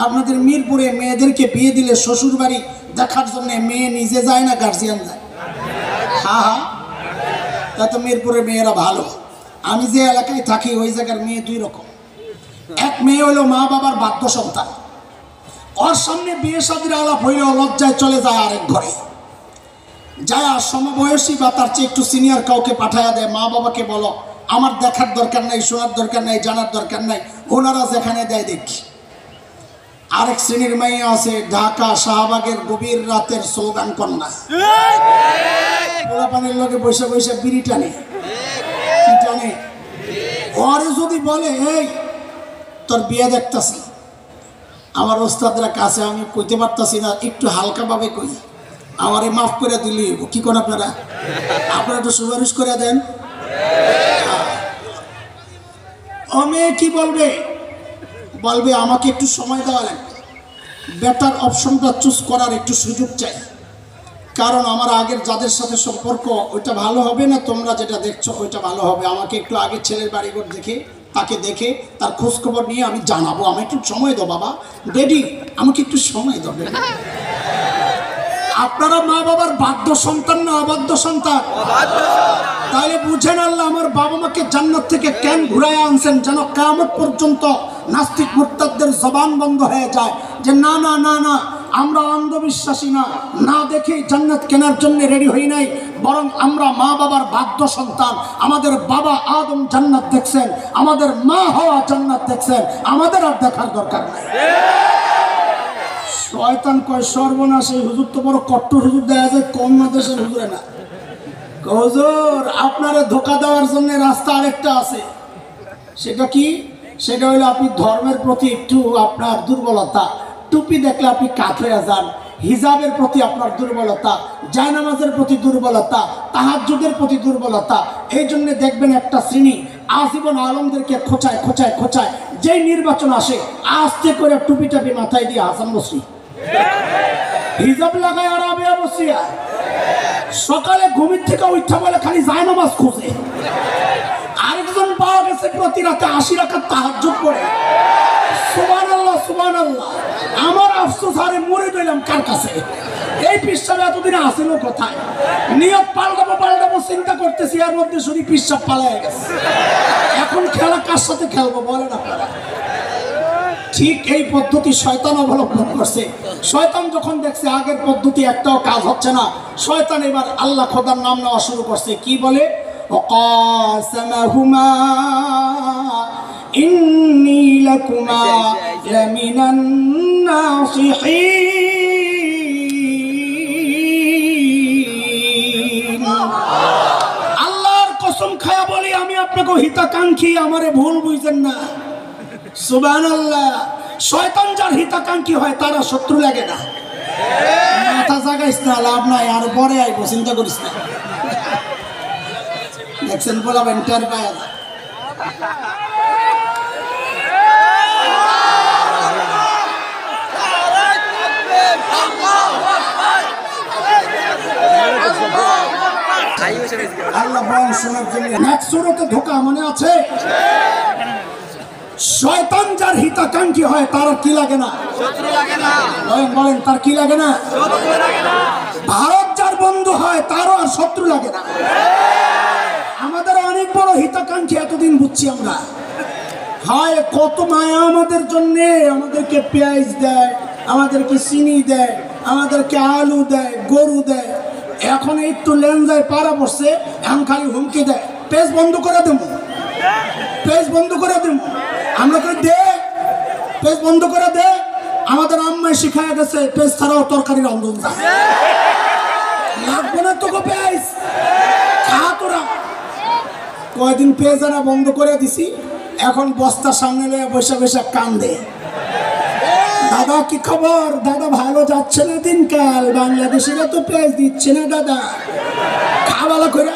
আপনাদের মিরপুরে মেয়েদেরকে বিয়ে দিলে শ্বশুর বাড়ি দেখার জন্য মেয়ে নিজে যায় না গার্জিয়ান যায়? হ্যাঁ হ্যাঁ, তা তো মিরপুরের মেয়েরা ভালো। আমি যে এলাকায় থাকি ওই জায়গার মেয়ে দুই রকম। এক মেয়ে হলো মা বাবার বাধ্য সন্তান, ওর সামনে বিয়ে শাদীর আলাপ হইলেও লজ্জায় চলে যায় আরেক ঘরে, যায় সমবয়সী বা তার চেয়ে একটু সিনিয়র কাউকে পাঠায়া দেয়, মা বাবাকে বলো আমার দেখার দরকার নাই, শোনার দরকার নাই, জানার দরকার নাই, ওনারা যেখানে দেয় দেখি। আরেক শ্রেণীর মেয়ে আছে ঢাকা শাহবাগের গভীর রাতের স্লোগান কন্যা, পোলাপানের লোকে বসে বসে বিড়ি টানে, কি টানে। ওরে যদি বলে এই তোর বিয়ে দেখতেছি, আমার ওস্তাদরা কাছে আমি কইতে পারতাছি না, একটু হালকাভাবে কই, আমারে মাফ করে দিলি কি কোন আপনারা আপনারা একটু সুপারিশ করে দেন। ও মেয়ে কি বলবে, বলবে আমাকে একটু সময় দেওয়া লাগবে, বেটার অপশনটা চুজ করার একটু সুযোগ চাই, কারণ আমার আগের যাদের সাথে সম্পর্ক ওইটা ভালো হবে না, তোমরা যেটা দেখছো ওইটা ভালো হবে, আমাকে একটু আগে ছেলের বাড়িঘর দেখে তাকে দেখে তার খোঁজখবর নিয়ে আমি জানাবো, আমি একটু সময় দাও বাবা, ডেডি আমাকে একটু সময় দাও। আপনারা মা বাবার বাধ্য সন্তান না অবাধ্য সন্তান? তাহলে বুঝেন আল্লাহ আমার বাবা মাকে জান্নাত থেকে কেন ঘুরায় আনছেন, যেন কিয়ামত পর্যন্ত নাস্তিক মুরতাদদের জবান বন্ধ হয়ে যায় যে না না না না আমরা অন্ধবিশ্বাসী না, না দেখে জান্নাত কেনার জন্য রেডি হই নাই, বরং আমরা মা বাবার বাধ্য সন্তান। আমাদের বাবা আদম জান্নাত দেখছেন, আমাদের মা হওয়া জান্নাত দেখছেন, আমাদের আর দেখার দরকার নাই। শয়তান কয় সর্বনাশ, এই হুজুর তো বড় কট্টর হুজুর, দেখা যায় কম দেশের হুজুরে না। হুজুর আপনারা ধোকা দেওয়ার জন্য রাস্তা আরেকটা আছে, সেটা কি? সেটা হলো আপনি ধর্মের প্রতি একটু আপনার দুর্বলতা, টুপি দেখলে আপনি কাত হয়ে যান, হিজাবের প্রতি আপনার দুর্বলতা, জায়নামাজের প্রতি দুর্বলতা, তাহাজ্জুদের প্রতি দুর্বলতা, এই জন্য দেখবেন একটা শ্রেণী আজীবন আলমদেরকে খোঁচায় খোঁচায় খোঁচায়, যেই নির্বাচন আসে আস্তে করে টুপি টাপি মাথায় দিয়ে হাসান বসরি হিজাব লাগায় আর আমি বসিয়া সকালে ঘুমির থেকে উঠা বলে খালি জায়নামাজ খোঁজে। আরেকজন পাওয়া গেছে প্রতি রাতে 80 রাকাত তাহাজ্জুদ পড়ে। সুবহানাল্লাহ সুবহানাল্লাহ, আমার আফসোস আরে মরে গেলাম কার কাছে, এই পিসাব এতদিন আসিল কোথায়? নিয়ত পাল্টাবো চিন্তা করতেছি, এর মধ্যে শুধু পিসাব পালায় গেছে। এখন খেলা কার সাথে খেলবো বলেন আপনারা? ঠিক এই পদ্ধতি শয়তান অবলম্বন করছে। শয়তান যখন দেখছে আগের পদ্ধতি একটাও কাজ হচ্ছে না, শয়তান এবার আল্লাহ খোদার নাম নেওয়া শুরু করছে। কি বলে? ওয়াকাসামাহুমা ইন্নী লাকুমা লামিনান নাসিহিন। আল্লাহর কসম খায়া বলি আমি আপনাকে হিতাকাঙ্ক্ষী, আমারে ভুল বুঝেন না। সুবহানাল্লাহ, শয়তান যার হিতাকাঙ্ক্ষী হয় তারা শত্রু লাগে না। মাথা জাগাইস না, লাভ নাই, আর পরে আইব, চিন্তা করিস না। দেখছেন বলাবেন টের পায় না। আল্লাহ বলেন শোনার জন্য নেক্সট সূরাতে ধোঁকা মনে আছে? শয়তান যার হিতাকাঙ্ক্ষী হয় তার কি লাগে না? শত্রু লাগে না। বলেন তার কি লাগে না? শত্রু লাগে না। ভারত যার বন্ধু হয় তারও আর শত্রু লাগে না। আমাদের অনেক বড় হিতাকাঙ্ক্ষী এতদিন বুঝছি আমরা। হয় কত মায়া আমাদের জন্য, আমাদেরকে পেঁয়াজ দেয়, আমাদেরকে চিনি দেয়, আমাদেরকে আলু দেয়, গরু দেয়। এখন একটু লেনজায় পাড়া বসছে, এখন খালি হুমকি দেয় পেজ বন্ধ করে দেবো, পেজ বন্ধ করে দেব। আমরা তো দে পেজ বন্ধ করে দে। আমাদের আম্মাই শিখায় গেছে পেজ ছাড়াও তরকারি রন্ধন লাগবে না তোকে পেজ খা তোরা। কয়দিন পেজ আনা বন্ধ করে দিছি, এখন বস্তার সামনে নিয়ে বসে বসে কান্দে। দাদা কি খবর? দাদা ভালো যাচ্ছে না দিনকাল, বাংলাদেশিরা তো পেজ দিচ্ছে না দাদা। খাওয়ালা করে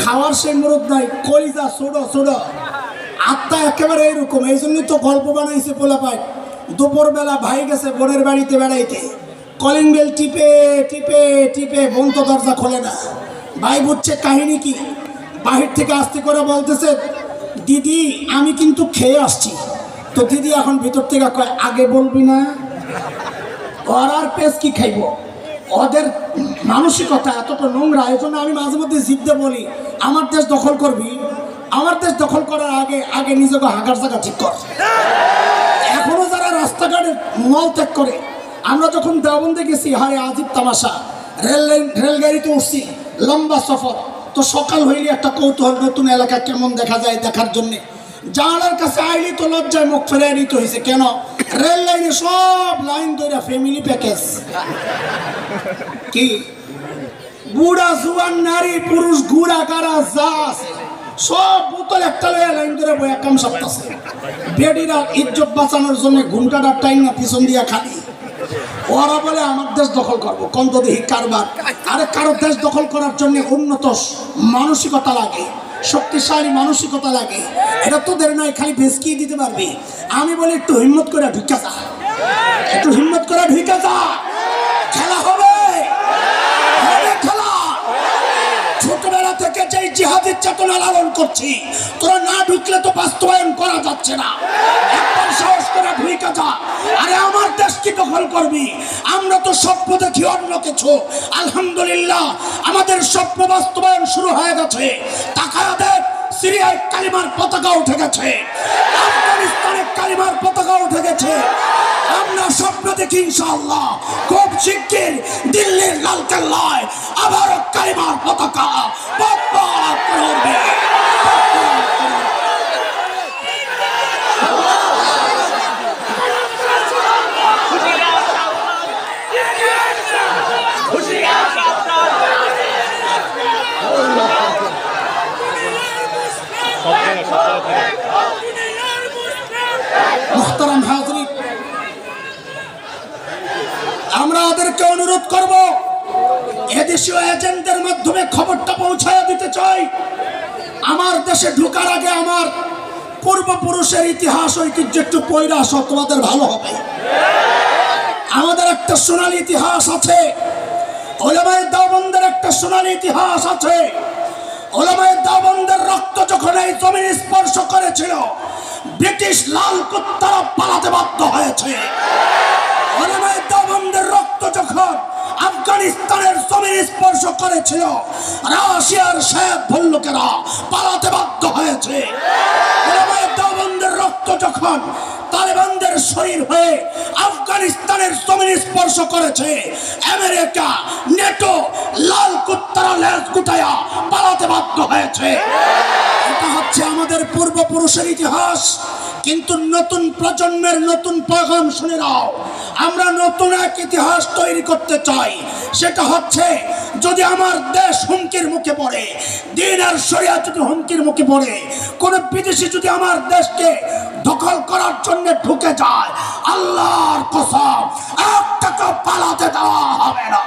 খাওয়ার সেই মুরুদ নাই, কলিজা ছোড়ো ছোড়ো, আত্মা একেবারে এরকম। এই জন্যই তো গল্প বানাইছে পোলাপাই। দুপুরবেলা ভাই গেছে বোনের বাড়িতে বেড়াইতে, কলিং বেল টিপে টিপে টিপে বোন তো দরজা খোলে না। ভাই বুঝছে কাহিনী কি, বাহির থেকে আস্তে করে বলতেছে দিদি আমি কিন্তু খেয়ে আসছি। তো দিদি এখন ভিতর থেকে কয় আগে বলবি না, ওর আর পেস কি খাইব, ওদের মানসিকতা এতটা নোংরা। এই জন্য আমি মাঝে মধ্যে জিদ্দে বলি, আমার দেশ দখল করবি, আমার দেশ দখল করার আগে আগে নিজেকে হাঁকার জায়গা ঠিক কর। এখনো যারা রাস্তাঘাটে মল ত্যাগ করে, আমরা যখন দেওবন্দে গেছি, হারে আজিব তামাশা, রেলগাড়িতে উঠছি, লম্বা সফর, তো সকাল হইলে একটা কৌতূহল, নতুন এলাকা কেমন দেখা যায় দেখার জন্যে জানালার কাছে আইলি তো লজ্জায় মুখ ফেরে নিতে হয়েছে। কেন? রেল লাইনে সব লাইন ধরে ফ্যামিলি প্যাকেজ, কি বুড়া জুয়ান নারী পুরুষ ঘুরা কারা যা আছে সব বোতল একটা লইয়া লাইন ধরে বইয়া কাম সাপতাছে। বেডিরা ইজ্জত বাঁচানোর জন্য ঘুমটাটা টাইম না পিছন দিয়া খালি। ওরা বলে আমার দেশ দখল করবো, কন্ত দেখি কারবার। আরে কারো দেশ দখল করার জন্য উন্নত মানসিকতা লাগে, শক্তিশালী মানসিকতা লাগে। এটা তোদের নয়, খালি ভেসকিয়ে দিতে পারবি। আমি বলি একটু হিম্মত করে ঢুকা যা, একটু হিম্মত করে ঢুকা যা, খেলা হবে, খেলা। ছোটবেলা থেকে যে জিহাদের চেতনা লালন করছি, তোরা না ঢুকলে তো বাস্তবায়ন করা যাচ্ছে না। একবার সাহস করে ঢুকা যা। আরে আমার দেশ কি দখল করবি? আমরা তো স্বপ্ন দেখি অন্য কিছু। আলহামদুলিল্লাহ আমাদের স্বপ্ন বাস্তবায়ন শুরু হয়ে গেছে। তাকায়া দেখ, সিরিয়ায় কালিমার পতাকা উঠে গেছে, আফগানিস্তানে কালিমার পতাকা উঠে গেছে। আমরা স্বপ্ন দেখি ইনশাআল্লাহ খুব শিগগির দিল্লির লালকেল্লায় আবারও কালিমার পতাকা পতাকা করবে। মুহতারাম হাজরিন, আমরা ওদেরকে অনুরোধ করব, এদেশীয় এজেন্টদের মাধ্যমে খবরটা পৌঁছায় দিতে চাই। আমার দেশে ঢোকার আগে আমার পূর্বপুরুষের ইতিহাস ঐতিহ্য একটু পয়রা আসো, তোমাদের ভালো হবে। আমাদের একটা সোনালী ইতিহাস আছে, উলামায়ে দেওবন্দের একটা সোনালী ইতিহাস আছে। উলামায়ে দেওবন্দের রক্ত যখন এই জমিন স্পর্শ করেছিল, ব্রিটিশ লাল কুত্তারা পালাতে বাধ্য হয়েছে। উলামায়ে দেওবন্দের রক্ত যখন আফগানিস্তানের জমিন স্পর্শ করেছিল, রাশিয়ার শেখ ভল্লুকেরা পালাতে বাধ্য হয়েছে। উলামায়ে দেওবন্দের রক্ত যখন তালেবানদের শরীর হয়ে আফগানিস্তানের জমিন স্পর্শ করেছে, আমেরিকা নেটো লাল কুত্তারা লেজ গুটায়া পালাতে বাধ্য হয়েছে। এটা হচ্ছে আমাদের পূর্বপুরুষের ইতিহাস। কিন্তু নতুন প্রজন্মের নতুন পেগাম শুনে নাও, আমরা নতুন এক ইতিহাস তৈরি করতে চাই। সেটা হচ্ছে, যদি আমার দেশ হুমকির মুখে পড়ে, দ্বীন আর শরিয়াত যদি হুমকির মুখে পড়ে, কোন বিদেশি যদি আমার দেশকে দখল করার জন্য ঢুকে যায়, আল্লাহর কসম একটাকে পালাতে দেওয়া হবে না।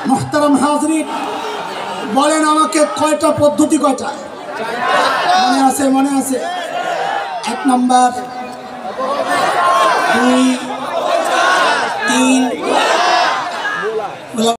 মুহতারাম হাজরিন, বলেন আমাকে কয়টা পদ্ধতি, কয়টা মনে আছে? মনে আছে? 1 নম্বর, 2, 3,